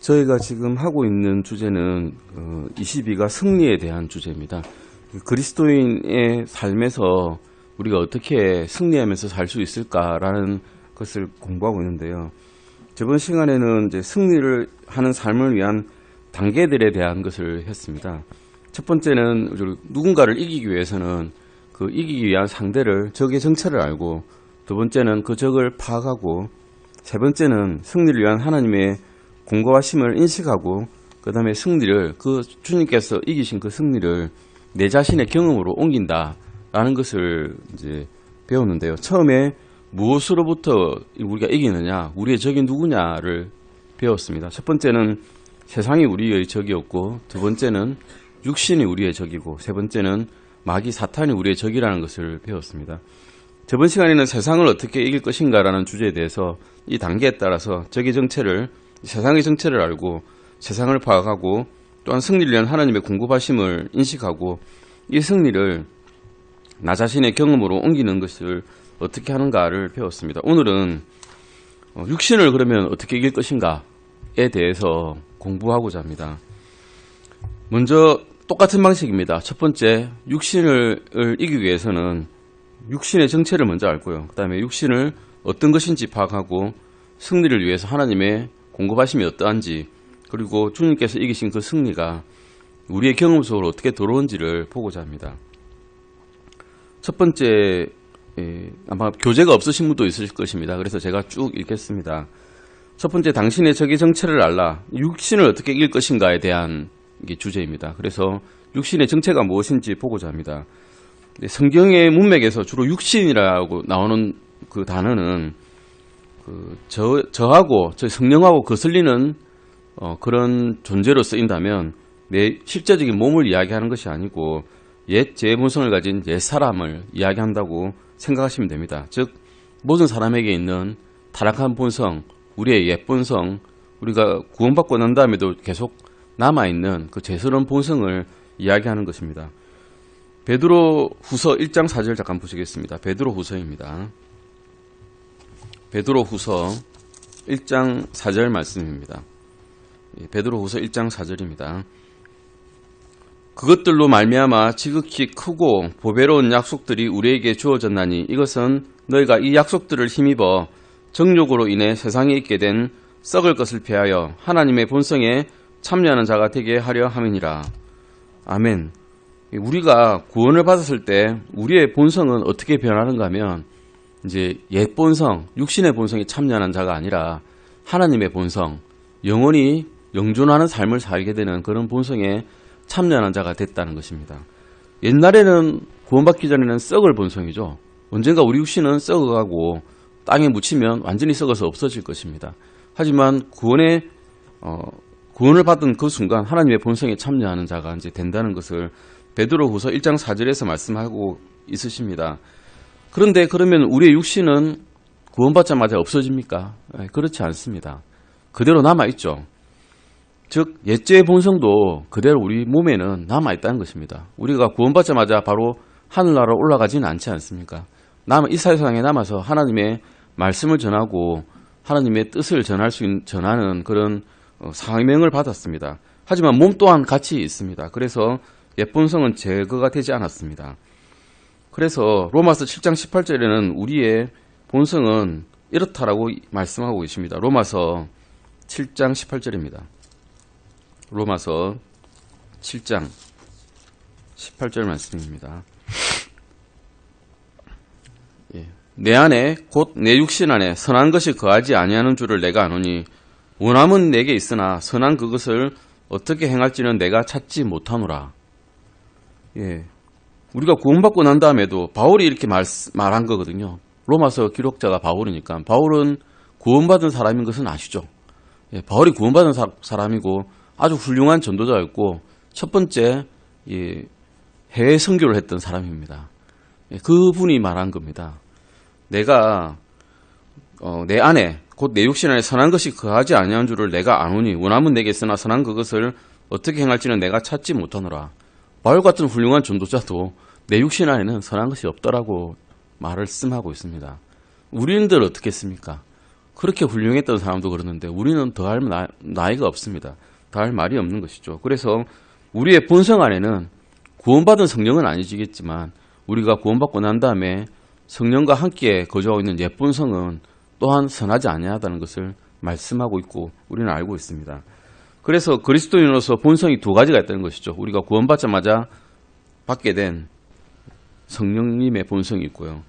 저희가 지금 하고 있는 주제는 22가 승리에 대한 주제입니다. 그리스도인의 삶에서 우리가 어떻게 승리하면서 살 수 있을까라는 것을 공부하고 있는데요. 저번 시간에는 이제 승리를 하는 삶을 위한 단계들에 대한 것을 했습니다. 첫 번째는 누군가를 이기기 위해서는 그 이기기 위한 상대를, 적의 정체를 알고, 두 번째는 그 적을 파악하고, 세 번째는 승리를 위한 하나님의 공고하심을 인식하고, 그 다음에 승리를, 그 주님께서 이기신 그 승리를 내 자신의 경험으로 옮긴다라는 것을 이제 배웠는데요. 처음에 무엇으로부터 우리가 이기느냐, 우리의 적이 누구냐를 배웠습니다. 첫 번째는 세상이 우리의 적이었고, 두 번째는 육신이 우리의 적이고, 세 번째는 마귀 사탄이 우리의 적이라는 것을 배웠습니다. 저번 시간에는 세상을 어떻게 이길 것인가라는 주제에 대해서 이 단계에 따라서 적의 정체를, 세상의 정체를 알고 세상을 파악하고, 또한 승리를 위한 하나님의 공급하심을 인식하고, 이 승리를 나 자신의 경험으로 옮기는 것을 어떻게 하는가를 배웠습니다. 오늘은 육신을 그러면 어떻게 이길 것인가에 대해서 공부하고자 합니다. 먼저 똑같은 방식입니다. 첫 번째, 육신을 이기기 위해서는 육신의 정체를 먼저 알고요. 그 다음에 육신을 어떤 것인지 파악하고, 승리를 위해서 하나님의 공급하심이 어떠한지, 그리고 주님께서 이기신 그 승리가 우리의 경험 속으로 어떻게 들어온지를 보고자 합니다. 첫 번째, 아마 교재가 없으신 분도 있으실 것입니다. 그래서 제가 쭉 읽겠습니다. 첫 번째, 당신의 적의 정체를 알라. 육신을 어떻게 이길 것인가에 대한 게 주제입니다. 그래서 육신의 정체가 무엇인지 보고자 합니다. 성경의 문맥에서 주로 육신이라고 나오는 그 단어는 저하고, 저 성령하고 거슬리는 그런 존재로 쓰인다면 내 실제적인 몸을 이야기하는 것이 아니고 옛 재본성을 가진 옛 사람을 이야기한다고 생각하시면 됩니다. 즉, 모든 사람에게 있는 타락한 본성, 우리의 옛 본성, 우리가 구원받고 난 다음에도 계속 남아있는 그 죄스러운 본성을 이야기하는 것입니다. 베드로 후서 1장 4절 잠깐 보시겠습니다. 베드로 후서입니다. 베드로 후서 1장 4절 말씀입니다. 베드로 후서 1장 4절입니다. 그것들로 말미암아 지극히 크고 보배로운 약속들이 우리에게 주어졌나니 이것은 너희가 이 약속들을 힘입어 정욕으로 인해 세상에 있게 된 썩을 것을 피하여 하나님의 본성에 참여하는 자가 되게 하려 함이니라. 아멘. 우리가 구원을 받았을 때 우리의 본성은 어떻게 변하는가 하면 이제 옛 본성, 육신의 본성에 참여하는 자가 아니라 하나님의 본성, 영원히 영존하는 삶을 살게 되는 그런 본성에 참여하는 자가 됐다는 것입니다. 옛날에는 구원받기 전에는 썩을 본성이죠. 언젠가 우리 육신은 썩어가고 땅에 묻히면 완전히 썩어서 없어질 것입니다. 하지만 구원을 받은 그 순간 하나님의 본성에 참여하는 자가 이제 된다는 것을 베드로 후서 1장 4절에서 말씀하고 있으십니다. 그런데 그러면 우리의 육신은 구원받자마자 없어집니까? 그렇지 않습니다. 그대로 남아있죠. 즉, 옛죄의 본성도 그대로 우리 몸에는 남아있다는 것입니다. 우리가 구원받자마자 바로 하늘나라로 올라가지는 않지 않습니까? 이 세상에 남아서 하나님의 말씀을 전하고 하나님의 뜻을 전하는 그런 사명을 받았습니다. 하지만 몸 또한 같이 있습니다. 그래서 옛 본성은 제거가 되지 않았습니다. 그래서 로마서 7장 18절에는 우리의 본성은 이렇다라고 말씀하고 계십니다. 로마서 7장 18절입니다. 로마서 7장 18절 말씀입니다. 내 안에 곧 내 육신 안에 선한 것이 거하지 아니하는 줄을 내가 아노니 원함은 내게 있으나 선한 그것을 어떻게 행할지는 내가 찾지 못하노라. 우리가 구원받고 난 다음에도 바울이 이렇게 말한 거거든요. 로마서 기록자가 바울이니까 바울은 구원받은 사람인 것은 아시죠? 바울이 구원받은 사람이고 아주 훌륭한 전도자였고 첫 번째 해외 선교를 했던 사람입니다. 그분이 말한 겁니다. 내가 내 안에 곧 내 육신 안에 선한 것이 거하지 아니한 줄을 내가 아노니 원함은 내게 있으나 선한 그것을 어떻게 행할지는 내가 찾지 못하노라. 바울 같은 훌륭한 전도자도 내 육신 안에는 선한 것이 없더라고 말씀하고 있습니다. 우리들 어떻게 했습니까? 그렇게 훌륭했던 사람도 그러는데 우리는 더할 나이가 없습니다. 더할 말이 없는 것이죠. 그래서 우리의 본성 안에는 구원받은 성령은 아니지겠지만 우리가 구원받고 난 다음에 성령과 함께 거주하고 있는 옛 본성은 또한 선하지 아니하다는 것을 말씀하고 있고 우리는 알고 있습니다. 그래서 그리스도인으로서 본성이 두 가지가 있다는 것이죠. 우리가 구원받자마자 받게 된 성령님의 본성이 있고요.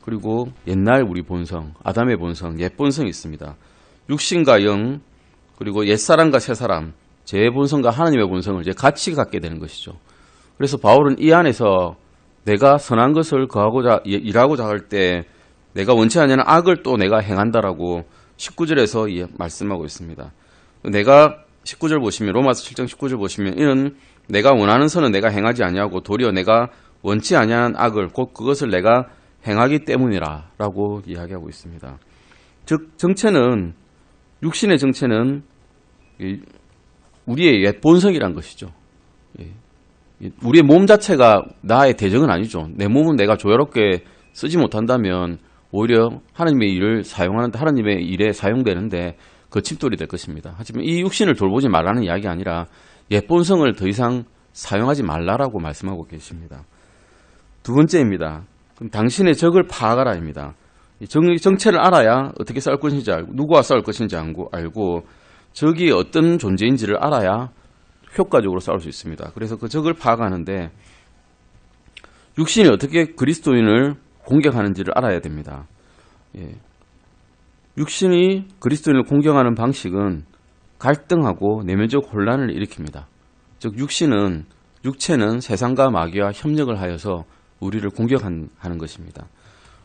그리고 옛날 우리 본성, 아담의 본성, 옛 본성이 있습니다. 육신과 영, 그리고 옛사람과 새사람, 제 본성과 하나님의 본성을 이제 같이 갖게 되는 것이죠. 그래서 바울은 이 안에서 내가 선한 것을 일하고자 할 때 내가 원치 않는 악을 또 내가 행한다라고 19절에서 말씀하고 있습니다. 내가 19절 보시면 로마서 7장 19절 보시면 이는 내가 원하는 선은 내가 행하지 아니하고 도리어 내가 원치 아니하는 악을 곧 그것을 내가 행하기 때문이라 라고 이야기하고 있습니다. 즉 육신의 정체는 우리의 옛 본성이란 것이죠. 우리의 몸 자체가 나의 대적은 아니죠. 내 몸은 내가 조화롭게 쓰지 못한다면 오히려 하나님의 일을 사용하는데 하나님의 일에 사용되는데 거침돌이 될 것입니다. 하지만 이 육신을 돌보지 말라는 이야기가 아니라 옛 본성을 더 이상 사용하지 말라라고 말씀하고 계십니다. 두 번째입니다. 그럼 당신의 적을 파악하라입니다. 정체를 알아야 어떻게 싸울 것인지 알고 누구와 싸울 것인지 알고 적이 어떤 존재인지를 알아야 효과적으로 싸울 수 있습니다. 그래서 그 적을 파악하는데 육신이 어떻게 그리스도인을 공격하는지를 알아야 됩니다. 육신이 그리스도인을 공격하는 방식은 갈등하고 내면적 혼란을 일으킵니다. 즉 육체는 세상과 마귀와 협력을 하여서 우리를 공격하는 것입니다.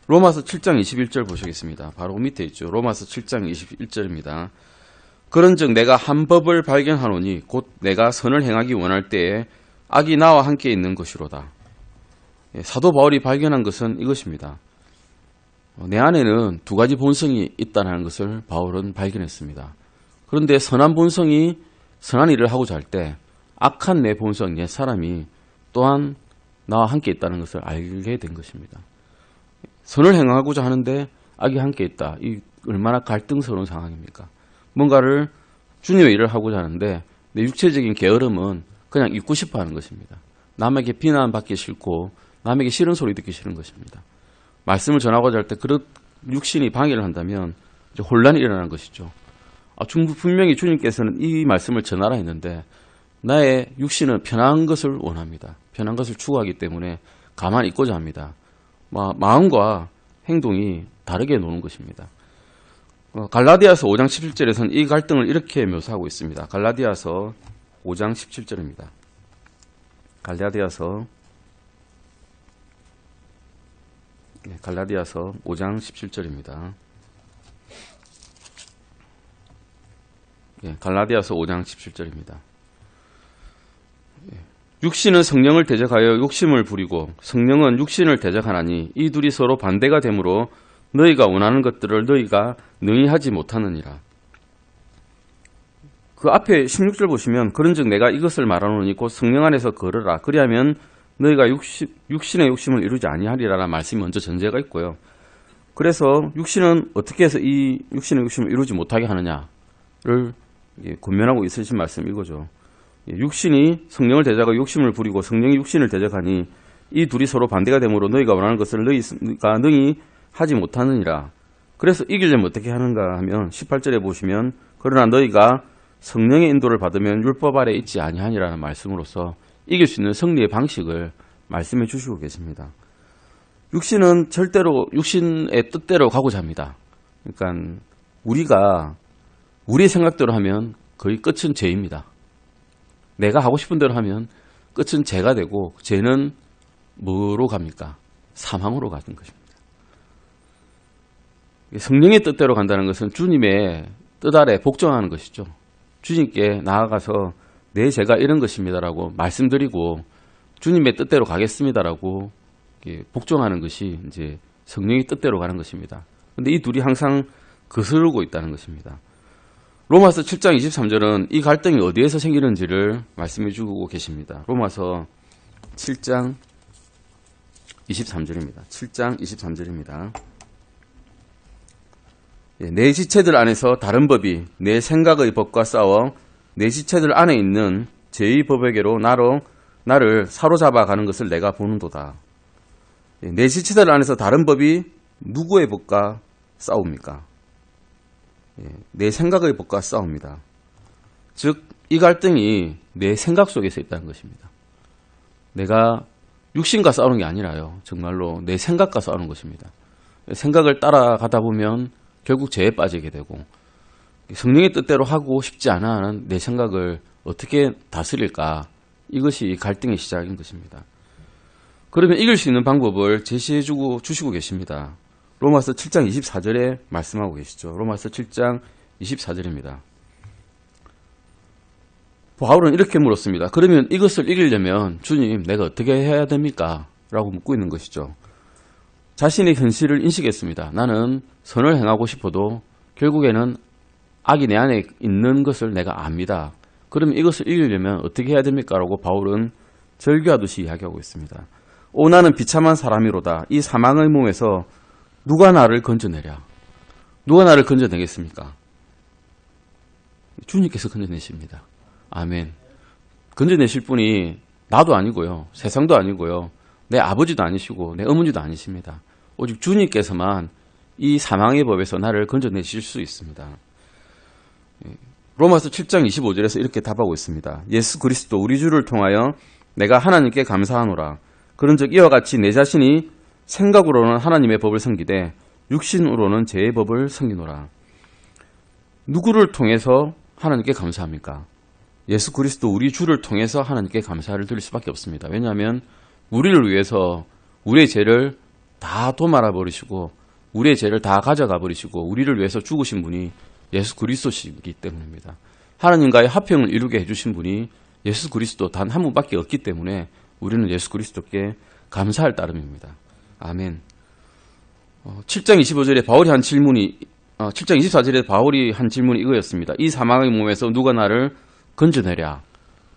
로마서 7장 21절 보시겠습니다. 바로 밑에 있죠. 로마서 7장 21절입니다. 그런즉 내가 한 법을 발견하노니 곧 내가 선을 행하기 원할 때에 악이 나와 함께 있는 것이로다. 사도 바울이 발견한 것은 이것입니다. 내 안에는 두 가지 본성이 있다는 것을 바울은 발견했습니다. 그런데 선한 본성이 선한 일을 하고자 할 때 악한 내 본성, 내 사람이 또한 나와 함께 있다는 것을 알게 된 것입니다. 선을 행하고자 하는데 악이 함께 있다. 이 얼마나 갈등스러운 상황입니까? 뭔가를 주님의 일을 하고자 하는데 내 육체적인 게으름은 그냥 잊고 싶어 하는 것입니다. 남에게 비난받기 싫고 남에게 싫은 소리 듣기 싫은 것입니다. 말씀을 전하고자 할 때 그런 육신이 방해를 한다면 이제 혼란이 일어나는 것이죠. 분명히 주님께서는 이 말씀을 전하라 했는데 나의 육신은 편한 것을 원합니다. 편한 것을 추구하기 때문에 가만히 있고자 합니다. 마음과 행동이 다르게 노는 것입니다. 갈라디아서 5장 17절에서는 이 갈등을 이렇게 묘사하고 있습니다. 갈라디아서 5장 17절입니다. 갈라디아서 5장 17절입니다. 갈라디아서 5장 17절입니다. 육신은 성령을 대적하여 욕심을 부리고 성령은 육신을 대적하나니 이 둘이 서로 반대가 되므로 너희가 원하는 것들을 너희가 능히 하지 못하느니라. 그 앞에 16절 보시면 그런즉 내가 이것을 말하노니 곧 성령 안에서 걸으라. 그리하면 너희가 육신의 욕심을 이루지 아니하리라라는 말씀이 먼저 전제가 있고요. 그래서 육신은 어떻게 해서 이 육신의 욕심을 이루지 못하게 하느냐를 권면하고 있으신 말씀 이거죠. 육신이 성령을 대적하고 욕심을 부리고 성령이 육신을 대적하니 이 둘이 서로 반대가 되므로 너희가 원하는 것을 너희가 능히 하지 못하느니라. 그래서 이기려면 어떻게 하는가 하면 18절에 보시면 그러나 너희가 성령의 인도를 받으면 율법 아래 있지 아니하니라는 말씀으로써 이길 수 있는 승리의 방식을 말씀해 주시고 계십니다. 육신은 절대로 육신의 뜻대로 가고자 합니다. 그러니까 우리가 우리의 생각대로 하면 거의 끝은 죄입니다. 내가 하고 싶은 대로 하면 끝은 죄가 되고 죄는 뭐로 갑니까? 사망으로 가는 것입니다. 성령의 뜻대로 간다는 것은 주님의 뜻 아래 복종하는 것이죠. 주님께 나아가서 내 죄가 이런 것입니다라고 말씀드리고 주님의 뜻대로 가겠습니다라고 복종하는 것이 이제 성령의 뜻대로 가는 것입니다. 그런데 이 둘이 항상 거스르고 있다는 것입니다. 로마서 7장 23절은 이 갈등이 어디에서 생기는지를 말씀해 주고 계십니다. 로마서 7장 23절입니다. 7장 23절입니다. 내 지체들 안에서 다른 법이 내 생각의 법과 싸워 내 지체들 안에 있는 제2 법에게로 나를 사로잡아 가는 것을 내가 보는도다. 내 지체들 안에서 다른 법이 누구의 법과 싸웁니까? 내 생각의 법과 싸웁니다. 즉, 이 갈등이 내 생각 속에서 있다는 것입니다. 내가 육신과 싸우는 게 아니라요. 정말로 내 생각과 싸우는 것입니다. 생각을 따라가다 보면 결국 죄에 빠지게 되고 성령의 뜻대로 하고 싶지 않아 하는 내 생각을 어떻게 다스릴까? 이것이 갈등의 시작인 것입니다. 그러면 이길 수 있는 방법을 제시해 주시고 계십니다. 로마서 7장 24절에 말씀하고 계시죠. 로마서 7장 24절입니다. 바울은 이렇게 물었습니다. 그러면 이것을 이기려면 주님, 내가 어떻게 해야 됩니까? 라고 묻고 있는 것이죠. 자신의 현실을 인식했습니다. 나는 선을 행하고 싶어도 결국에는 악이 내 안에 있는 것을 내가 압니다. 그러면 이것을 이기려면 어떻게 해야 됩니까? 라고 바울은 절규하듯이 이야기하고 있습니다. 오, 나는 비참한 사람이로다. 이 사망의 몸에서 누가 나를 건져내랴? 누가 나를 건져내겠습니까? 주님께서 건져내십니다. 아멘. 건져내실 분이 나도 아니고요. 세상도 아니고요. 내 아버지도 아니시고 내 어머니도 아니십니다. 오직 주님께서만 이 사망의 법에서 나를 건져내실 수 있습니다. 로마서 7장 25절에서 이렇게 답하고 있습니다. 예수 그리스도 우리 주를 통하여 내가 하나님께 감사하노라. 그런즉 이와 같이 내 자신이 생각으로는 하나님의 법을 섬기되 육신으로는 죄의 법을 섬기노라. 누구를 통해서 하나님께 감사합니까? 예수 그리스도 우리 주를 통해서 하나님께 감사를 드릴 수밖에 없습니다. 왜냐하면 우리를 위해서 우리의 죄를 다 도말아 버리시고 우리의 죄를 다 가져가 버리시고 우리를 위해서 죽으신 분이 예수 그리스도시기 때문입니다. 하나님과의 화평을 이루게 해주신 분이 예수 그리스도 단 한 분밖에 없기 때문에 우리는 예수 그리스도께 감사할 따름입니다. 아멘. 7장 25절에 바울이 한 질문이 7장 24절에 바울이 한 질문이 이거였습니다. 이 사망의 몸에서 누가 나를 건져내랴?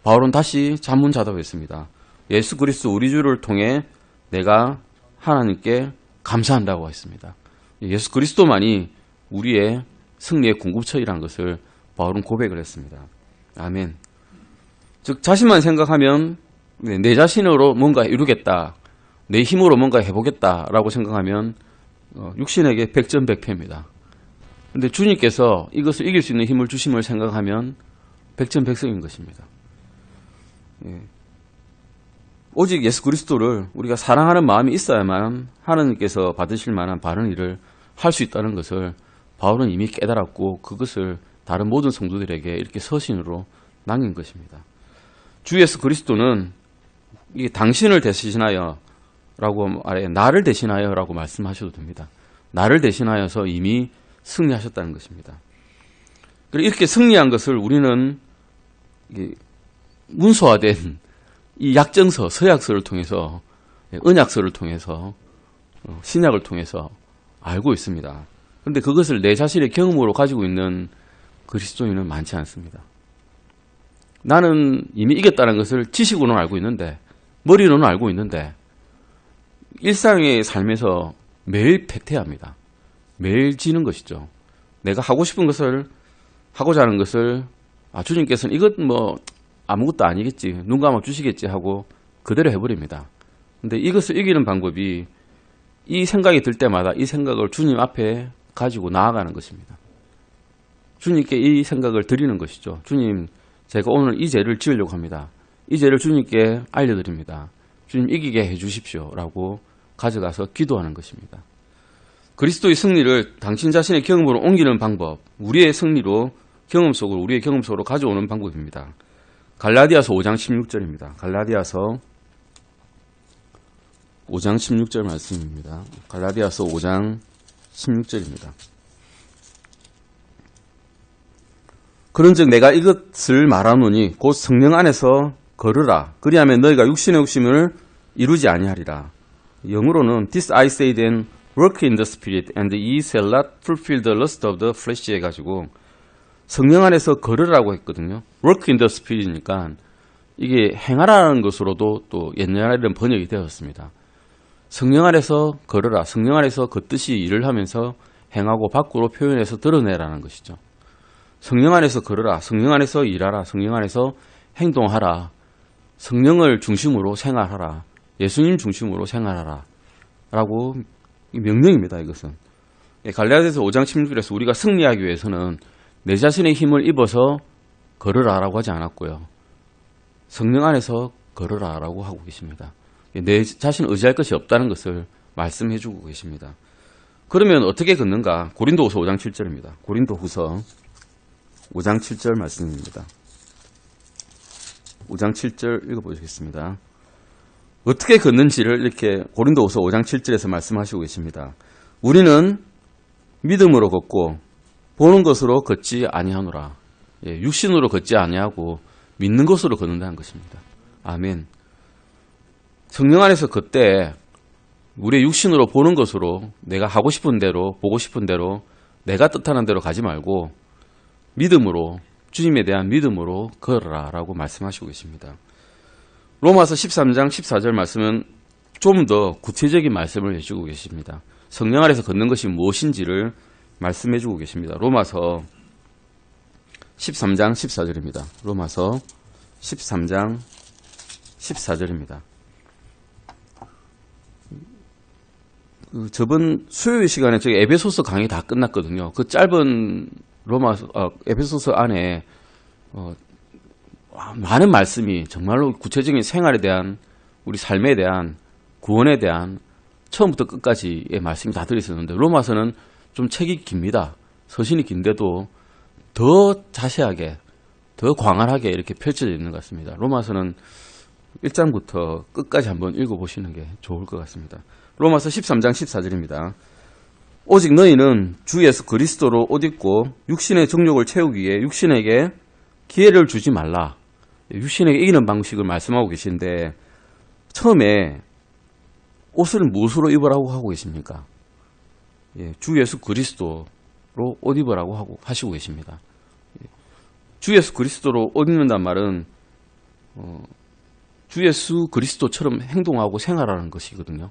바울은 다시 자문자답했습니다. 예수 그리스도 우리 주를 통해 내가 하나님께 감사한다고 했습니다. 예수 그리스도만이 우리의 승리의 궁극처이라는 것을 바울은 고백을 했습니다. 아멘. 즉 자신만 생각하면 내 자신으로 뭔가 이루겠다, 내 힘으로 뭔가 해보겠다라고 생각하면 육신에게 백전백패입니다. 그런데 주님께서 이것을 이길 수 있는 힘을 주심을 생각하면 백전백승인 것입니다. 오직 예수 그리스도를 우리가 사랑하는 마음이 있어야만 하나님께서 받으실 만한 바른 일을 할 수 있다는 것을 바울은 이미 깨달았고 그것을 다른 모든 성도들에게 이렇게 서신으로 남긴 것입니다. 주 예수 그리스도는 이게 당신을 대신하여 라고 아래 나를 대신하여 라고 말씀하셔도 됩니다. 나를 대신하여서 이미 승리하셨다는 것입니다. 그리고 이렇게 승리한 것을 우리는 문서화된 이 약정서, 서약서를 통해서, 언약서를 통해서, 신약을 통해서 알고 있습니다. 그런데 그것을 내 자신의 경험으로 가지고 있는 그리스도인은 많지 않습니다. 나는 이미 이겼다는 것을 지식으로는 알고 있는데, 머리로는 알고 있는데, 일상의 삶에서 매일 패퇴합니다. 매일 지는 것이죠. 내가 하고 싶은 것을, 하고자 하는 것을, 주님께서는 이것 아무것도 아니겠지, 눈 감아 주시겠지 하고 그대로 해버립니다. 근데 이것을 이기는 방법이 이 생각이 들 때마다 이 생각을 주님 앞에 가지고 나아가는 것입니다. 주님께 이 생각을 드리는 것이죠. 주님, 제가 오늘 이 죄를 지으려고 합니다. 이 죄를 주님께 알려드립니다. 주님 이기게 해주십시오 라고 가져가서 기도하는 것입니다. 그리스도의 승리를 당신 자신의 경험으로 옮기는 방법, 우리의 승리로 우리의 경험 속으로 가져오는 방법입니다. 갈라디아서 5장 16절입니다. 갈라디아서 5장 16절 말씀입니다. 갈라디아서 5장 16절입니다. 그런즉 내가 이것을 말하노니 곧 성령 안에서 걸으라. 그리하면 너희가 육신의 욕심을 이루지 아니하리라. 영어로는 This I say then work in the spirit and ye shall not fulfill the lust of the flesh 해가지고 성령 안에서 걸으라고 했거든요. work in the spirit이니까 이게 행하라는 것으로도 또 옛날에는 번역이 되었습니다. 성령 안에서 걸으라. 성령 안에서 걷듯이 일을 하면서 행하고 밖으로 표현해서 드러내라는 것이죠. 성령 안에서 걸어라. 성령 안에서 일하라. 성령 안에서 행동하라. 성령을 중심으로 생활하라. 예수님 중심으로 생활하라. 라고 명령입니다. 이것은. 갈라디아서 5장 16절에서 우리가 승리하기 위해서는 내 자신의 힘을 입어서 걸으라 라고 하지 않았고요. 성령 안에서 걸으라 라고 하고 계십니다. 내 자신 의지할 것이 없다는 것을 말씀해 주고 계십니다. 그러면 어떻게 걷는가? 고린도후서 5장 7절입니다. 고린도후서 5장 7절 말씀입니다. 5장 7절 읽어보시겠습니다. 어떻게 걷는지를 이렇게 고린도후서 5장 7절에서 말씀하시고 계십니다. 우리는 믿음으로 걷고 보는 것으로 걷지 아니하노라. 육신으로 걷지 아니하고 믿는 것으로 걷는다는 것입니다. 아멘. 성령 안에서 걷되 우리의 육신으로 보는 것으로 내가 하고 싶은 대로 보고 싶은 대로 내가 뜻하는 대로 가지 말고 믿음으로 주님에 대한 믿음으로 걸어라 라고 말씀하시고 계십니다. 로마서 13장 14절 말씀은 좀 더 구체적인 말씀을 해주고 계십니다. 성령 안에서 걷는 것이 무엇인지를 말씀해주고 계십니다. 로마서 13장 14절입니다. 로마서 13장 14절입니다. 저번 수요일 시간에 저기 에베소서 강의 다 끝났거든요. 그 짧은 에베소서 안에 많은 말씀이 정말로 구체적인 생활에 대한 우리 삶에 대한 구원에 대한 처음부터 끝까지의 말씀이 다 들어있었는데 로마서는 좀 책이 깁니다. 서신이 긴데도 더 자세하게 더 광활하게 이렇게 펼쳐져 있는 것 같습니다. 로마서는 1장부터 끝까지 한번 읽어보시는 게 좋을 것 같습니다. 로마서 13장 14절입니다. 오직 너희는 주 예수 그리스도로 옷 입고 육신의 정욕을 채우기 위해 육신에게 기회를 주지 말라. 육신에게 이기는 방식을 말씀하고 계신데 처음에 옷을 무엇으로 입으라고 하고 계십니까? 주 예수 그리스도로 옷 입으라고 하시고 계십니다. 주 예수 그리스도로 옷 입는단 말은 주 예수 그리스도처럼 행동하고 생활하는 것이거든요.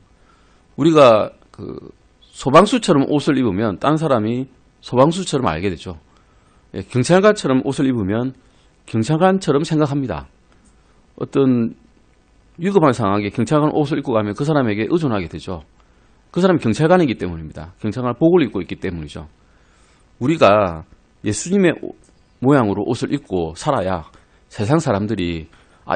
우리가 소방수처럼 옷을 입으면 딴 사람이 소방수처럼 알게 되죠. 경찰관처럼 옷을 입으면 경찰관처럼 생각합니다. 어떤 위급한 상황에 경찰관 옷을 입고 가면 그 사람에게 의존하게 되죠. 그 사람이 경찰관이기 때문입니다. 경찰관 복을 입고 있기 때문이죠. 우리가 예수님의 모양으로 옷을 입고 살아야 세상 사람들이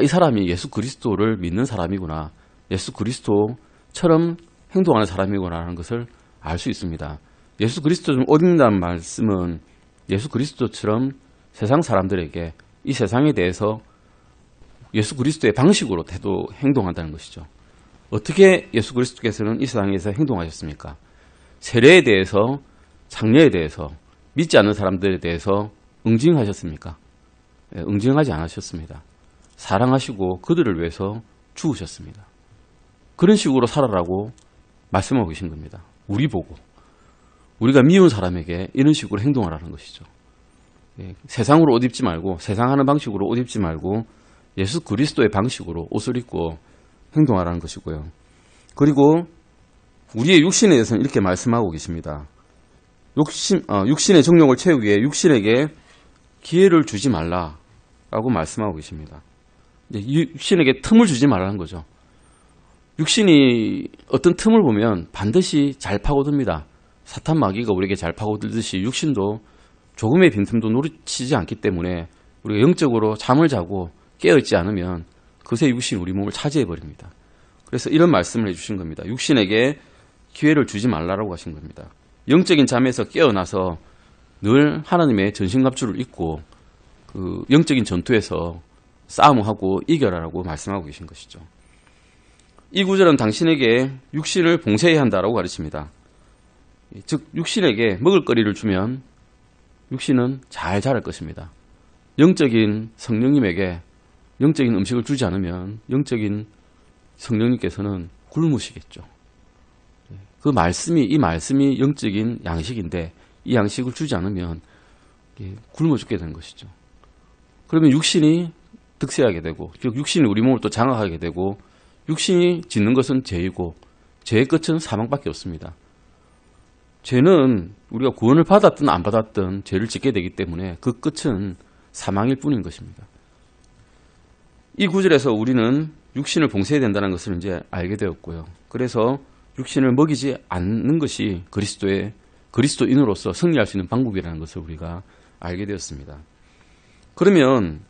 이 사람이 예수 그리스도를 믿는 사람이구나. 예수 그리스도처럼 행동하는 사람이구나 하는 것을 알 수 있습니다. 예수 그리스도를 옷 입는다는 말씀은 예수 그리스도처럼 세상 사람들에게 이 세상에 대해서 예수 그리스도의 방식으로 행동한다는 것이죠. 어떻게 예수 그리스도께서는 이 세상에서 행동하셨습니까? 세례에 대해서, 장례에 대해서, 믿지 않는 사람들에 대해서 응징하셨습니까? 응징하지 않으셨습니다. 사랑하시고 그들을 위해서 죽으셨습니다. 그런 식으로 살아라고 말씀하고 계신 겁니다. 우리 보고. 우리가 미운 사람에게 이런 식으로 행동하라는 것이죠. 세상으로 옷 입지 말고 세상 하는 방식으로 옷 입지 말고 예수 그리스도의 방식으로 옷을 입고 행동하라는 것이고요. 그리고 우리의 육신에 대해서는 이렇게 말씀하고 계십니다. 육신의 정욕을 채우기 위해 육신에게 기회를 주지 말라라고 말씀하고 계십니다. 육신에게 틈을 주지 말라는 거죠. 육신이 어떤 틈을 보면 반드시 잘 파고듭니다. 사탄 마귀가 우리에게 잘 파고들듯이 육신도 조금의 빈틈도 놓치지 않기 때문에 우리가 영적으로 잠을 자고 깨어있지 않으면 그새 육신이 우리 몸을 차지해버립니다. 그래서 이런 말씀을 해주신 겁니다. 육신에게 기회를 주지 말라고 하신 겁니다. 영적인 잠에서 깨어나서 늘 하나님의 전신갑주를 입고 그 영적인 전투에서 싸움하고 이겨라라고 말씀하고 계신 것이죠. 이 구절은 당신에게 육신을 봉쇄해야 한다라고 가르칩니다. 즉 육신에게 먹을거리를 주면 육신은 잘 자랄 것입니다. 영적인 성령님에게 영적인 음식을 주지 않으면 영적인 성령님께서는 굶으시겠죠. 이 말씀이 영적인 양식인데 이 양식을 주지 않으면 굶어 죽게 되는 것이죠. 그러면 육신이 득세하게 되고 육신이 우리 몸을 또 장악하게 되고 육신이 짓는 것은 죄이고 죄의 끝은 사망밖에 없습니다. 죄는 우리가 구원을 받았든 안 받았든 죄를 짓게 되기 때문에 그 끝은 사망일 뿐인 것입니다. 이 구절에서 우리는 육신을 봉쇄해야 된다는 것을 이제 알게 되었고요. 그래서 육신을 먹이지 않는 것이 그리스도인으로서 승리할 수 있는 방법이라는 것을 우리가 알게 되었습니다. 그러면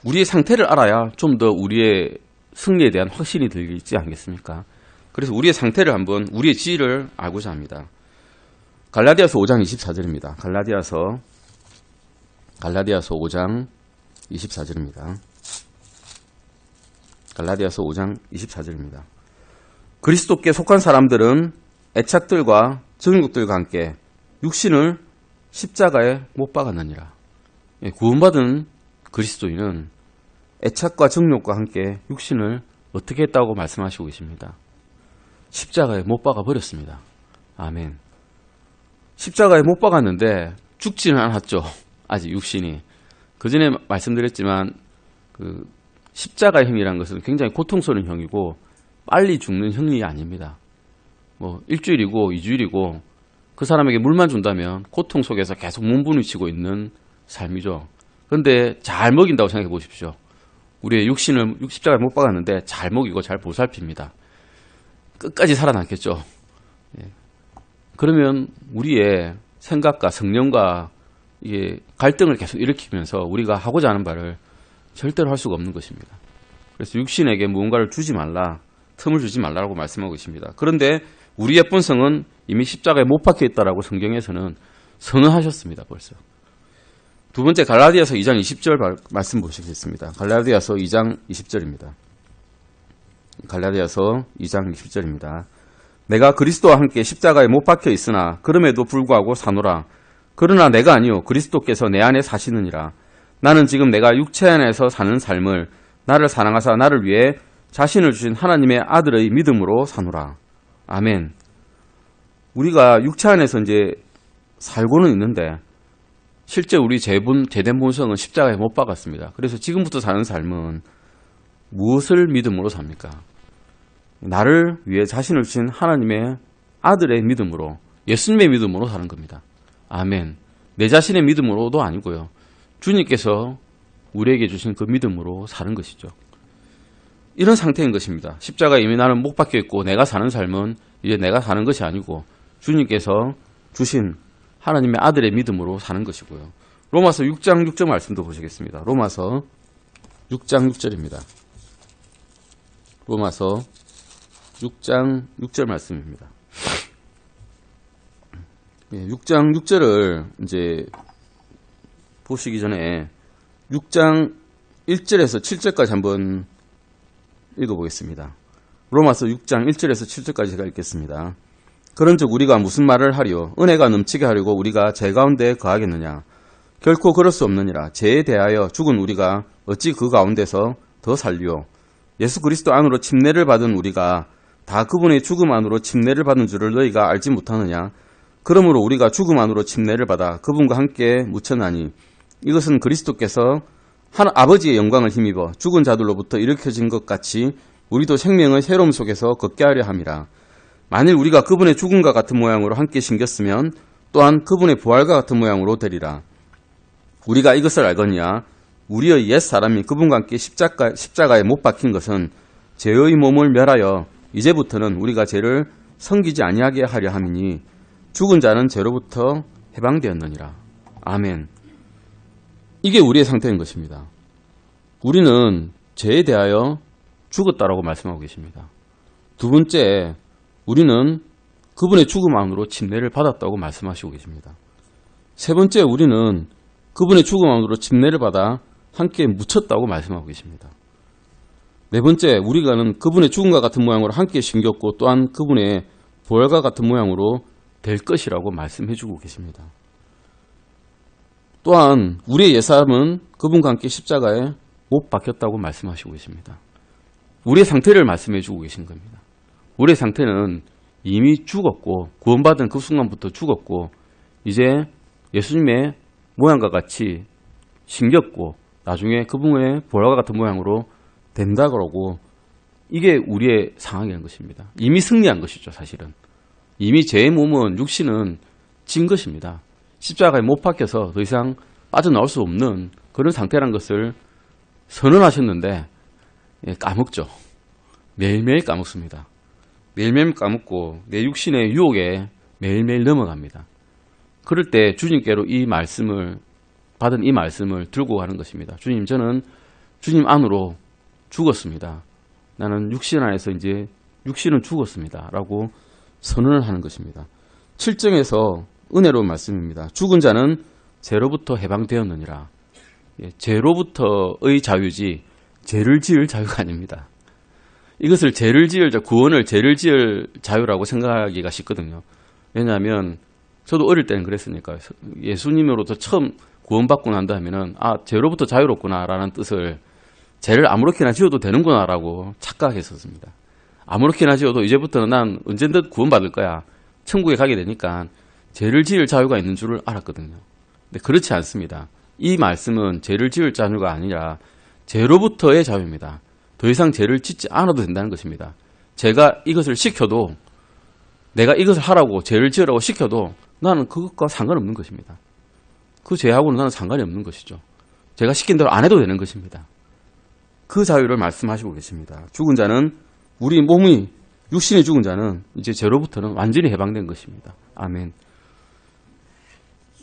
우리의 상태를 알아야 좀 더 우리의 승리에 대한 확신이 들지 않겠습니까? 그래서 우리의 상태를 한번, 우리의 지위를 알고자 합니다. 갈라디아서 5장 24절입니다. 갈라디아서 5장 24절입니다. 갈라디아서 5장 24절입니다. 그리스도께 속한 사람들은 애착들과 정욕들과 함께 육신을 십자가에 못 박았느니라. 구원받은 그리스도인은 애착과 정욕과 함께 육신을 어떻게 했다고 말씀하시고 계십니다. 십자가에 못 박아 버렸습니다. 아멘. 십자가에 못 박았는데 죽지는 않았죠. 아직 육신이. 그 전에 말씀드렸지만 그 십자가 형이라는 것은 굉장히 고통스러운 형이고 빨리 죽는 형이 아닙니다. 뭐 일주일이고 2주일이고 그 사람에게 물만 준다면 고통 속에서 계속 몸부림치고 있는 삶이죠. 그런데 잘 먹인다고 생각해 보십시오. 우리의 육신을 십자가에 못 박았는데 잘 먹이고 잘 보살핍니다. 끝까지 살아남겠죠. 그러면 우리의 생각과 성령과 이게 갈등을 계속 일으키면서 우리가 하고자 하는 바를 절대로 할 수가 없는 것입니다. 그래서 육신에게 무언가를 주지 말라, 틈을 주지 말라고 말씀하고 있습니다. 그런데 우리의 본성은 이미 십자가에 못 박혀 있다라고 성경에서는 선언하셨습니다. 벌써. 두 번째 갈라디아서 2장 20절 말씀 보시겠습니다. 갈라디아서 2장 20절입니다. 갈라디아서 2장 20절입니다. 내가 그리스도와 함께 십자가에 못 박혀 있으나 그럼에도 불구하고 사노라. 그러나 내가 아니요 그리스도께서 내 안에 사시느니라. 나는 지금 내가 육체 안에서 사는 삶을 나를 사랑하사 나를 위해 자신을 주신 하나님의 아들의 믿음으로 사노라. 아멘. 우리가 육체 안에서 이제 살고는 있는데 실제 우리 죄된 본성은 십자가에 못 박았습니다. 그래서 지금부터 사는 삶은 무엇을 믿음으로 삽니까? 나를 위해 자신을 주신 하나님의 아들의 믿음으로, 예수님의 믿음으로 사는 겁니다. 아멘. 내 자신의 믿음으로도 아니고요. 주님께서 우리에게 주신 그 믿음으로 사는 것이죠. 이런 상태인 것입니다. 십자가에 이미 나는 못 박혀 있고 내가 사는 삶은 이제 내가 사는 것이 아니고 주님께서 주신 하나님의 아들의 믿음으로 사는 것이고요. 로마서 6장 6절 말씀도 보시겠습니다. 로마서 6장 6절입니다. 로마서 6장 6절 말씀입니다. 6장 6절을 이제 보시기 전에 6장 1절에서 7절까지 한번 읽어보겠습니다. 로마서 6장 1절에서 7절까지 제가 읽겠습니다. 그런즉 우리가 무슨 말을 하리요? 은혜가 넘치게 하려고 우리가 죄 가운데 거하겠느냐? 결코 그럴 수 없느니라. 죄에 대하여 죽은 우리가 어찌 그 가운데서 더 살리요? 예수 그리스도 안으로 침례를 받은 우리가 다 그분의 죽음 안으로 침례를 받은 줄을 너희가 알지 못하느냐? 그러므로 우리가 죽음 안으로 침례를 받아 그분과 함께 묻혀나니 이것은 그리스도께서 아버지의 영광을 힘입어 죽은 자들로부터 일으켜진 것 같이 우리도 생명의 새로움 속에서 걷게 하려 함이라. 만일 우리가 그분의 죽음과 같은 모양으로 함께 신겼으면 또한 그분의 부활과 같은 모양으로 되리라. 우리가 이것을 알거니와 우리의 옛 사람이 그분과 함께 십자가에 못 박힌 것은 죄의 몸을 멸하여 이제부터는 우리가 죄를 섬기지 아니하게 하려 함이니 죽은 자는 죄로부터 해방되었느니라. 아멘. 이게 우리의 상태인 것입니다. 우리는 죄에 대하여 죽었다라고 말씀하고 계십니다. 두 번째, 우리는 그분의 죽음 안으로 침례를 받았다고 말씀하시고 계십니다. 세 번째, 우리는 그분의 죽음 안으로 침례를 받아 함께 묻혔다고 말씀하고 계십니다. 네 번째, 우리가는 그분의 죽음과 같은 모양으로 함께 신겼고 또한 그분의 부활과 같은 모양으로 될 것이라고 말씀해주고 계십니다. 또한 우리의 옛사람은 그분과 함께 십자가에 못 박혔다고 말씀하시고 계십니다. 우리의 상태를 말씀해주고 계신 겁니다. 우리의 상태는 이미 죽었고 구원받은 그 순간부터 죽었고 이제 예수님의 모양과 같이 신겼고 나중에 그분의 부활과 같은 모양으로 된다 그러고 이게 우리의 상황이라는 것입니다. 이미 승리한 것이죠. 사실은 이미 제 몸은 육신은 진 것입니다. 십자가에 못 박혀서 더 이상 빠져나올 수 없는 그런 상태란 것을 선언하셨는데 까먹죠. 매일매일 까먹습니다. 매일매일 까먹고 내 육신의 유혹에 매일매일 넘어갑니다. 그럴 때 주님께로 받은 이 말씀을 들고 가는 것입니다. 주님, 저는 주님 안으로 죽었습니다. 나는 육신 안에서 이제 육신은 죽었습니다. 라고 선언을 하는 것입니다. 7장에서 은혜로운 말씀입니다. 죽은 자는 죄로부터 해방되었느니라. 죄로부터의 자유지 죄를 지을 자유가 아닙니다. 이것을 구원을 죄를 지을 자유라고 생각하기가 쉽거든요. 왜냐하면 저도 어릴 때는 그랬으니까 예수님으로부터 처음 구원받고 난 다음에는 죄로부터 자유롭구나라는 뜻을 죄를 아무렇게나 지어도 되는구나라고 착각했었습니다. 아무렇게나 지어도 이제부터는 난 언젠든 구원받을 거야. 천국에 가게 되니까 죄를 지을 자유가 있는 줄을 알았거든요. 근데 그렇지 않습니다. 이 말씀은 죄를 지을 자유가 아니라 죄로부터의 자유입니다. 더 이상 죄를 짓지 않아도 된다는 것입니다. 제가 이것을 시켜도, 내가 이것을 하라고 죄를 지으라고 시켜도 나는 그것과 상관없는 것입니다. 그 죄하고는 나는 상관이 없는 것이죠. 제가 시킨 대로 안 해도 되는 것입니다. 그 자유를 말씀하시고 계십니다. 죽은 자는, 우리 몸이 육신이 죽은 자는 이제 죄로부터는 완전히 해방된 것입니다. 아멘.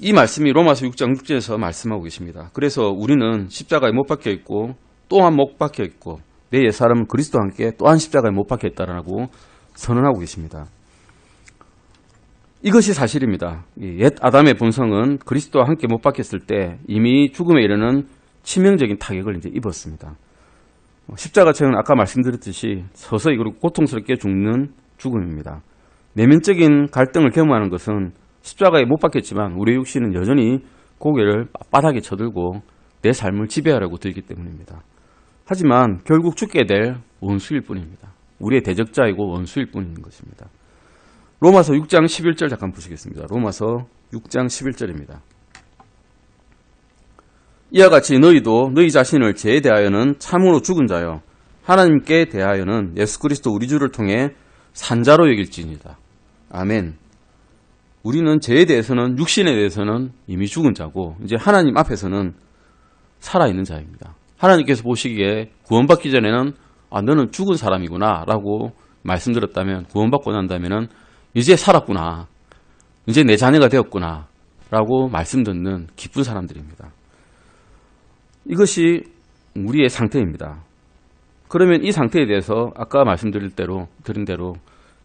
이 말씀이 로마서 6장 6절에서 말씀하고 계십니다. 그래서 우리는 십자가에 못 박혀 있고 또한 못 박혀 있고 내 옛사람은 그리스도와 함께 또한 십자가에 못 박혀 있다라고 선언하고 계십니다. 이것이 사실입니다. 옛 아담의 본성은 그리스도와 함께 못 박혔을 때 이미 죽음에 이르는 치명적인 타격을 이제 입었습니다. 십자가처럼 아까 말씀드렸듯이 서서히 그리고 고통스럽게 죽는 죽음입니다. 내면적인 갈등을 경험하는 것은 십자가에 못 박혔지만 우리의 육신은 여전히 고개를 바닥에 쳐들고 내 삶을 지배하려고 들기 때문입니다. 하지만 결국 죽게 될 원수일 뿐입니다. 우리의 대적자이고 원수일 뿐인 것입니다. 로마서 6장 11절 잠깐 보시겠습니다. 로마서 6장 11절입니다. 이와 같이 너희도 너희 자신을 죄에 대하여는 참으로 죽은 자요 하나님께 대하여는 예수 그리스도 우리 주를 통해 산자로 여길지니이다. 아멘. 우리는 죄에 대해서는, 육신에 대해서는 이미 죽은 자고 이제 하나님 앞에서는 살아있는 자입니다. 하나님께서 보시기에 구원받기 전에는 너는 죽은 사람이구나 라고 말씀드렸다면, 구원받고 난다면 이제 살았구나, 이제 내 자녀가 되었구나 라고 말씀 듣는 기쁜 사람들입니다. 이것이 우리의 상태입니다. 그러면 이 상태에 대해서 아까 말씀드린 대로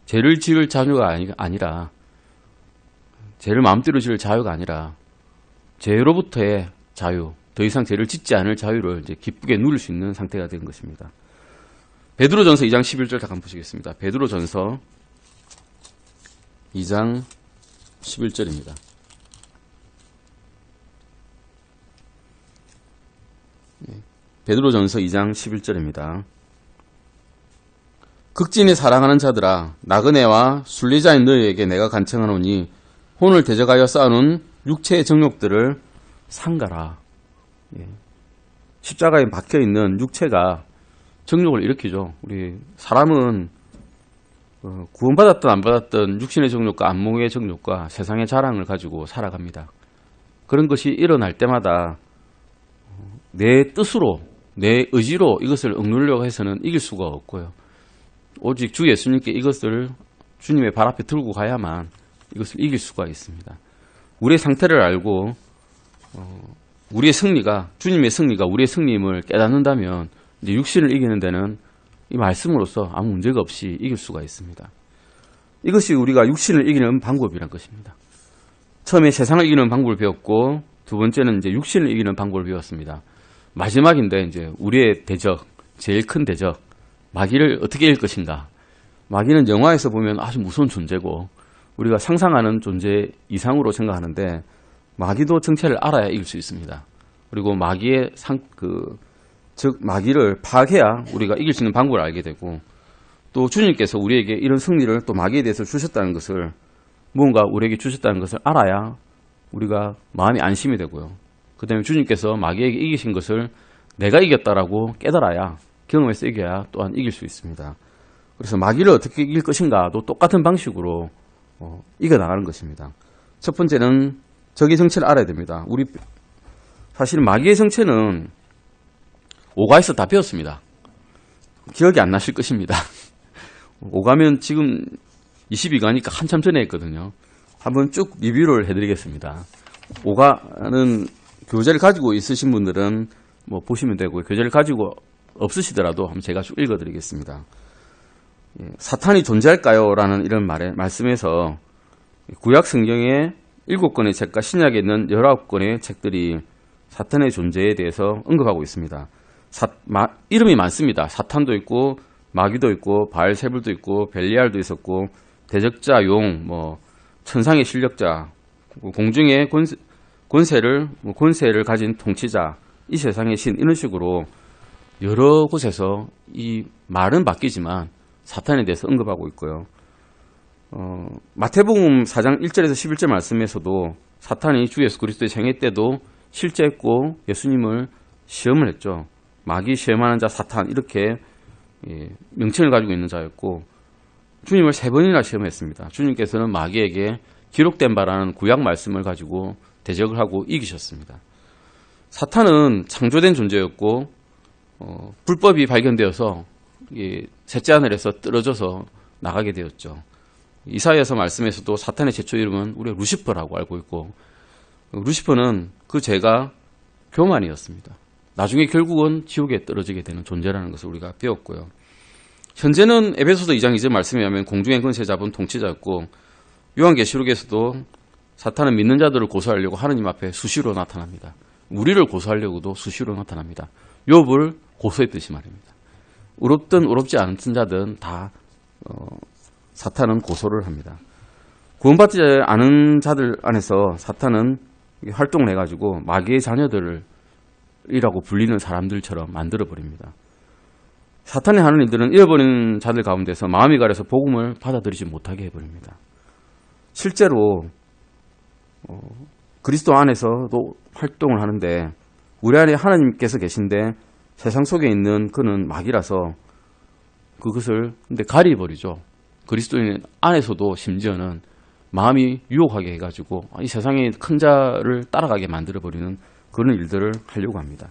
죄를 지을 자유가 아니라, 죄를 마음대로 지을 자유가 아니라 죄로부터의 자유, 더 이상 죄를 짓지 않을 자유를 이제 기쁘게 누릴 수 있는 상태가 된 것입니다. 베드로전서 2장 11절 잠깐 보시겠습니다. 베드로전서 2장 11절입니다. 베드로전서 2장 11절입니다. 극진히 사랑하는 자들아, 나그네와 순리자인 너희에게 내가 간청하노니 혼을 대적하여 쌓아놓은 육체의 정욕들을 삼가라. 십자가에 박혀있는 육체가 정욕을 일으키죠. 우리 사람은 구원받았든 안 받았든 육신의 정욕과 안목의 정욕과 세상의 자랑을 가지고 살아갑니다. 그런 것이 일어날 때마다 내 뜻으로, 내 의지로 이것을 억누르려고 해서는 이길 수가 없고요. 오직 주 예수님께 이것을 주님의 발 앞에 들고 가야만 이것을 이길 수가 있습니다. 우리의 상태를 알고 우리의 승리가, 주님의 승리가 우리의 승리임을 깨닫는다면 이제 육신을 이기는 데는 이 말씀으로서 아무 문제가 없이 이길 수가 있습니다. 이것이 우리가 육신을 이기는 방법이란 것입니다. 처음에 세상을 이기는 방법을 배웠고, 두 번째는 이제 육신을 이기는 방법을 배웠습니다. 마지막인데 이제 우리의 대적, 제일 큰 대적, 마귀를 어떻게 이길 것인가. 마귀는 영화에서 보면 아주 무서운 존재고 우리가 상상하는 존재 이상으로 생각하는데, 마귀도 정체를 알아야 이길 수 있습니다. 그리고 마귀의 즉 마귀를 파악해야 우리가 이길 수 있는 방법을 알게 되고, 또 주님께서 우리에게 이런 승리를 또 마귀에 대해서 주셨다는 것을, 무언가 우리에게 주셨다는 것을 알아야 우리가 마음이 안심이 되고요. 그 다음에 주님께서 마귀에게 이기신 것을 내가 이겼다라고 깨달아야, 경험에서 이겨야 또한 이길 수 있습니다. 그래서 마귀를 어떻게 이길 것인가도 똑같은 방식으로 이겨나가는 것입니다. 첫 번째는 적의 정체를 알아야 됩니다. 사실 마귀의 정체는 오가에서 다 배웠습니다. 기억이 안 나실 것입니다. 오가면 지금 22가니까 한참 전에 했거든요. 한번 쭉 리뷰를 해드리겠습니다. 오가는 교재를 가지고 있으신 분들은 보시면 되고, 교재를 가지고 없으시더라도 한번 제가 쭉 읽어드리겠습니다. 사탄이 존재할까요? 라는 이런 말씀에서 구약 성경의 7권의 책과 신약에 있는 19권의 책들이 사탄의 존재에 대해서 언급하고 있습니다. 이름이 많습니다. 사탄도 있고 마귀도 있고 바알세불도 있고 벨리알도 있었고 대적자, 용, 천상의 실력자, 공중의 권세를 가진 통치자, 이 세상의 신, 이런 식으로 여러 곳에서 이 말은 바뀌지만 사탄에 대해서 언급하고 있고요. 마태복음 4장 1절에서 11절 말씀에서도 사탄이 주 예수 그리스도의 생애 때도 실제했고 예수님을 시험을 했죠. 마귀 시험하는 자 사탄, 이렇게 명칭을 가지고 있는 자였고 주님을 3번이나 시험했습니다. 주님께서는 마귀에게 기록된 바라는 구약 말씀을 가지고 대적을 하고 이기셨습니다. 사탄은 창조된 존재였고 불법이 발견되어서 셋째 하늘에서 떨어져서 나가게 되었죠. 이사야서 말씀에서도 사탄의 최초 이름은 우리가 루시퍼라고 알고 있고, 루시퍼는 그 죄가 교만이었습니다. 나중에 결국은 지옥에 떨어지게 되는 존재라는 것을 우리가 배웠고요. 현재는 에베소서 2장 2절 말씀에 의하면 공중의 권세 잡은 통치자였고, 요한계시록에서도 사탄은 믿는 자들을 고소하려고 하느님 앞에 수시로 나타납니다. 우리를 고소하려고도 수시로 나타납니다. 욥을 고소했듯이 말입니다. 의롭든 의롭지 않은 자든 다 사탄은 고소를 합니다. 구원받지 않은 자들 안에서 사탄은 활동을 해가지고 마귀의 자녀들이라고 불리는 사람들처럼 만들어버립니다. 사탄이 하는 일들은 잃어버린 자들 가운데서 마음이 가려서 복음을 받아들이지 못하게 해버립니다. 실제로 그리스도 안에서도 활동을 하는데 우리 안에 하나님께서 계신데 세상 속에 있는 그는 마귀라서 그것을 근데 가려버리죠. 그리스도인 안에서도 심지어는 마음이 유혹하게 해가지고 이 세상의 큰 자를 따라가게 만들어버리는 그런 일들을 하려고 합니다.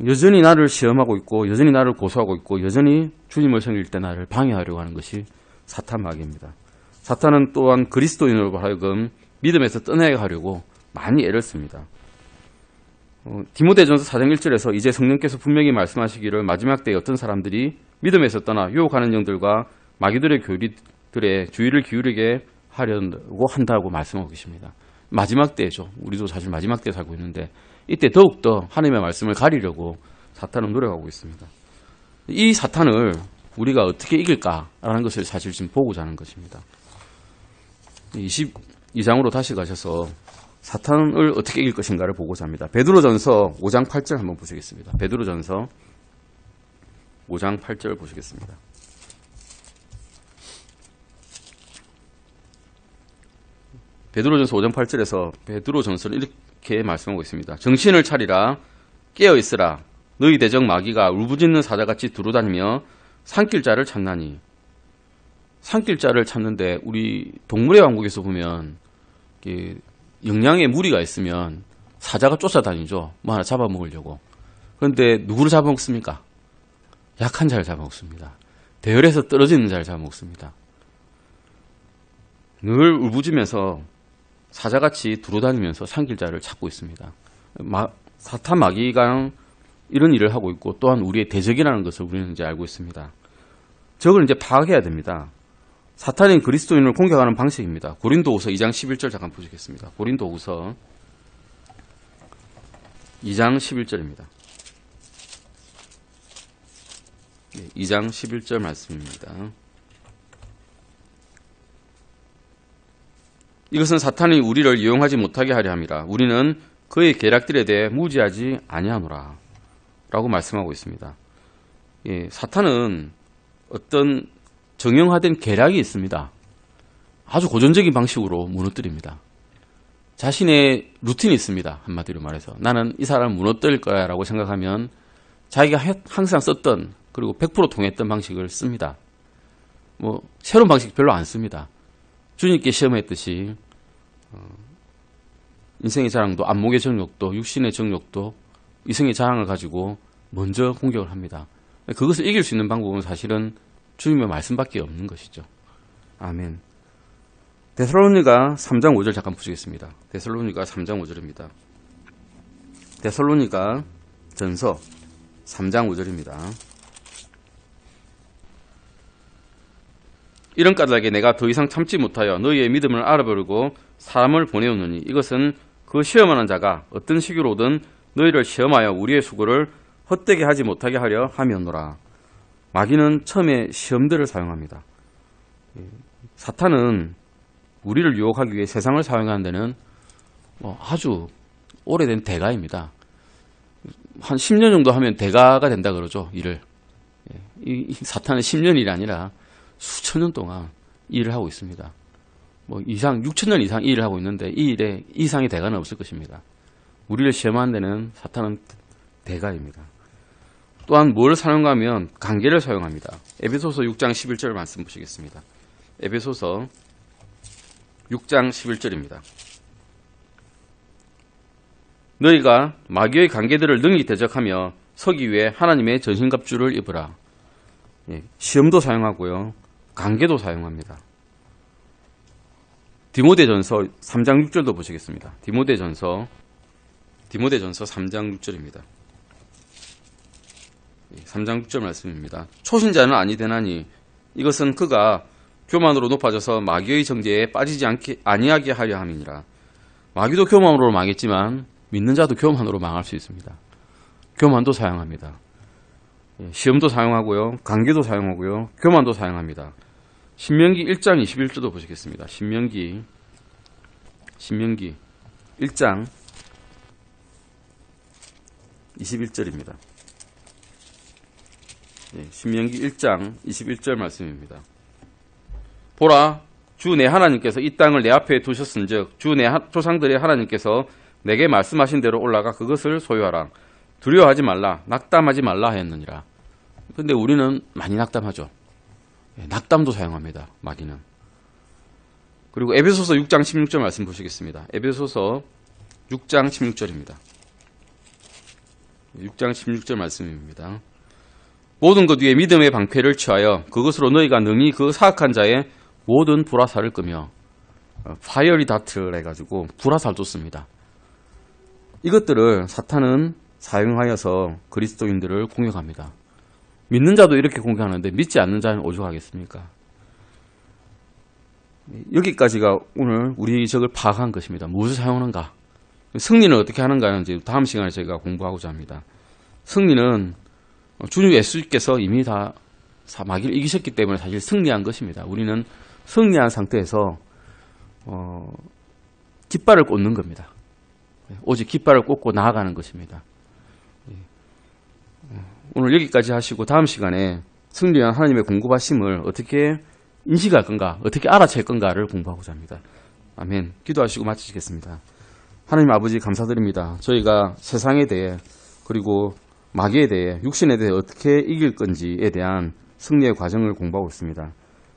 여전히 나를 시험하고 있고 여전히 나를 고소하고 있고 여전히 주님을 섬길 때 나를 방해하려고 하는 것이 사탄 마귀입니다. 사탄은 또한 그리스도인으로 하여금 믿음에서 떠나게 하려고 많이 애를 씁니다. 디모데전서 4장 1절에서 이제 성령께서 분명히 말씀하시기를 마지막 때에 어떤 사람들이 믿음에서 떠나 유혹하는 영들과 마귀들의 교리들의 주의를 기울이게 하려고 한다고 말씀하고 계십니다. 마지막 때죠. 우리도 사실 마지막 때에 살고 있는데 이때 더욱더 하나님의 말씀을 가리려고 사탄은 노력하고 있습니다. 이 사탄을 우리가 어떻게 이길까라는 것을 사실 지금 보고자 하는 것입니다. 22장으로 다시 가셔서 사탄을 어떻게 이길 것인가를 보고자 합니다. 베드로전서 5장 8절 한번 보시겠습니다. 베드로전서 5장 8절 보시겠습니다. 베드로전서 5장 8절에서 베드로전서는 이렇게 말씀하고 있습니다. 정신을 차리라, 깨어있으라. 너희 대적 마귀가 울부짖는 사자같이 두루다니며 삼킬 자를 찾나니. 삼킬 자를 찾는데 우리 동물의 왕국에서 보면 영양에 무리가 있으면 사자가 쫓아다니죠. 뭐 하나 잡아먹으려고. 그런데 누구를 잡아먹습니까? 약한 자를 잡아먹습니다. 대열에서 떨어지는 자를 잡아먹습니다. 늘 울부짖으면서 사자같이 두루다니면서 삼킬 자를 찾고 있습니다. 사탄 마귀가 이런 일을 하고 있고 또한 우리의 대적이라는 것을 우리는 이제 알고 있습니다. 적을 이제 파악해야 됩니다. 사탄인 그리스도인을 공격하는 방식입니다. 고린도후서 2장 11절 잠깐 보시겠습니다. 고린도후서 2장 11절입니다. 2장 11절 말씀입니다. 이것은 사탄이 우리를 이용하지 못하게 하려 함이라. 우리는 그의 계략들에 대해 무지하지 아니하노라 라고 말씀하고 있습니다. 사탄은 어떤 정형화된 계략이 있습니다. 아주 고전적인 방식으로 무너뜨립니다. 자신의 루틴이 있습니다. 한마디로 말해서 나는 이 사람을 무너뜨릴 거야 라고 생각하면 자기가 항상 썼던 그리고 100% 통했던 방식을 씁니다. 새로운 방식 별로 안 씁니다. 주님께 시험했듯이 인생의 자랑도, 안목의 정욕도, 육신의 정욕도, 이성의 자랑을 가지고 먼저 공격을 합니다. 그것을 이길 수 있는 방법은 사실은 주님의 말씀밖에 없는 것이죠. 아멘. 데살로니가 3장 5절 잠깐 보시겠습니다. 데살로니가 3장 5절입니다. 데살로니가 전서 3장 5절입니다. 이런 까닭에 내가 더 이상 참지 못하여 너희의 믿음을 알아보려고 사람을 보내었느니 이것은 그 시험하는 자가 어떤 식으로든 너희를 시험하여 우리의 수고를 헛되게 하지 못하게 하려 함이었노라. 마귀는 처음에 시험들을 사용합니다. 사탄은 우리를 유혹하기 위해 세상을 사용하는 데는 아주 오래된 대가입니다. 한 10년 정도 하면 대가가 된다 그러죠. 일을. 이 사탄은 10년이 아니라 수천 년 동안 일을 하고 있습니다. 6,000년 이상 일을 하고 있는데 이 일에 이상의 대가는 없을 것입니다. 우리를 시험하는 데는 사탄은 대가입니다. 또한 뭘 사용하는가 하면 관계를 사용합니다. 에베소서 6장 11절 말씀 보시겠습니다. 에베소서 6장 11절입니다. 너희가 마귀의 관계들을 능히 대적하며 서기 위해 하나님의 전신갑주를 입으라. 시험도 사용하고요. 관계도 사용합니다. 디모데전서 3장 6절도 보시겠습니다. 디모데전서 3장 6절입니다. 3장 6절 말씀입니다. 초신자는 아니되나니 이것은 그가 교만으로 높아져서 마귀의 정죄에 빠지지 아니하게 하려 함이니라. 마귀도 교만으로 망했지만 믿는 자도 교만으로 망할 수 있습니다. 교만도 사용합니다. 시험도 사용하고요. 관계도 사용하고요. 교만도 사용합니다. 신명기 1장 21절도 보시겠습니다. 신명기 1장 21절입니다. 신명기 1장 21절 말씀입니다. 보라, 주 내 하나님께서 이 땅을 내 앞에 두셨은즉 주 내 조상들의 하나님께서 내게 말씀하신 대로 올라가 그것을 소유하라. 두려워하지 말라, 낙담하지 말라 하였느니라. 근데 우리는 많이 낙담하죠. 낙담도 사용합니다. 마귀는. 그리고 에베소서 6장 16절 말씀 보시겠습니다. 에베소서 6장 16절입니다. 6장 16절 말씀입니다. 모든 것 위에 믿음의 방패를 취하여 그것으로 너희가 능히 그 사악한 자의 모든 불화살을 끄며 파이어리 다트를 해가지고 불화살도 씁니다. 이것들을 사탄은 사용하여서 그리스도인들을 공격합니다. 믿는 자도 이렇게 공격하는데 믿지 않는 자는 오죽하겠습니까? 여기까지가 오늘 우리 적을 파악한 것입니다. 무엇을 사용하는가? 승리는 어떻게 하는가는 이제 다음 시간에 저희가 공부하고자 합니다. 승리는 주님 예수께서 이미 다 마귀를 이기셨기 때문에 사실 승리한 것입니다. 우리는 승리한 상태에서 깃발을 꽂는 겁니다. 오직 깃발을 꽂고 나아가는 것입니다. 오늘 여기까지 하시고 다음 시간에 승리한 하나님의 공급하심을 어떻게 인식할 건가, 어떻게 알아챌 건가를 공부하고자 합니다. 아멘. 기도하시고 마치시겠습니다. 하나님 아버지 감사드립니다. 저희가 세상에 대해 그리고 마귀에 대해 육신에 대해 어떻게 이길 건지에 대한 승리의 과정을 공부하고 있습니다.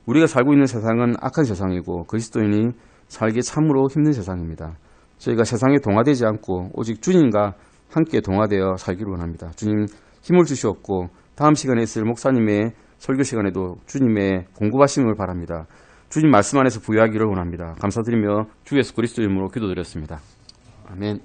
우리가 살고 있는 세상은 악한 세상이고 그리스도인이 살기 참으로 힘든 세상입니다. 저희가 세상에 동화되지 않고 오직 주님과 함께 동화되어 살기를 원합니다. 주님 힘을 주시옵고 다음 시간에 있을 목사님의 설교 시간에도 주님의 공급하심을 바랍니다. 주님 말씀 안에서 부유하기를 원합니다. 감사드리며 주 예수 그리스도 이름으로 기도드렸습니다. 아멘.